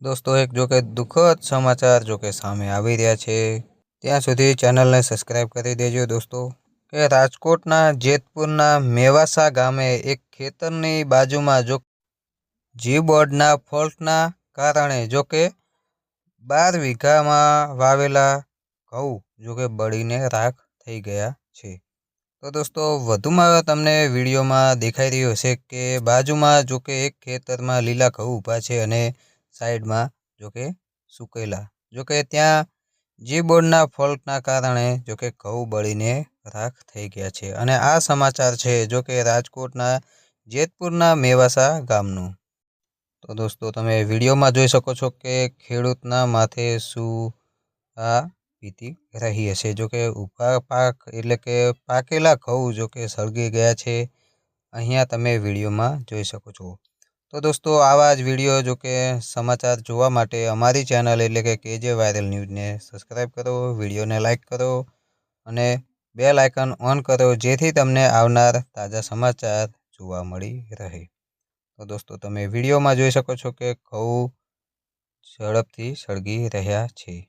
दोस्तों एक जो के दुखद समाचार जो के सामे आवी रह्या छे त्यां सुधी चेनल ने सब्सक्राइब करी देजो दोस्तों के राजकोटना जेतपुरना मेवासा गामे एक खेतरनी बाजुमां जो जी बोर्डना फॉल्टना कारणे जो के 12 वीघामां वावेला घઉં जो के बळीने राख थई गया छे। तो दोस्तों वधुमां तमने विडियोमां देखाई रह्यो हशे के बाजुमां जो के एक खेतरमां लीला घઉં ऊभा छे अने साइड में जो के सुकेला जो के त्या जी बोर्डना फॉल्टना कारणे जो के घઉં बळीने राख थई गया छे अने आ समाचार छे जो के राजकोटना जेतपुरना मेवासा गामनुं। तो दोस्तों तमे विडियोमां जोई शको छो के खेडूतना माथे शुं आ बीती रही हशे जो के ऊभा पाक एटले के पाकेला घઉં जो के सळगी गया छे अहींया तमे विडियोमां जोई शको छो। तो दोस्तों आवा ज विडियो जो के समाचार जोवा माटे अमारी चेनल एटले के केजे वायरल न्यूज ने सब्सक्राइब करो, विडियो ने लाइक करो अने बेल आइकन ऑन करो जेथी तमने आवनार ताजा समाचार जोवा मळी रहे। तो दोस्तों तमे विडियोमां जोई शको छो के घઉં झड़पथी सळगी रह्या छे।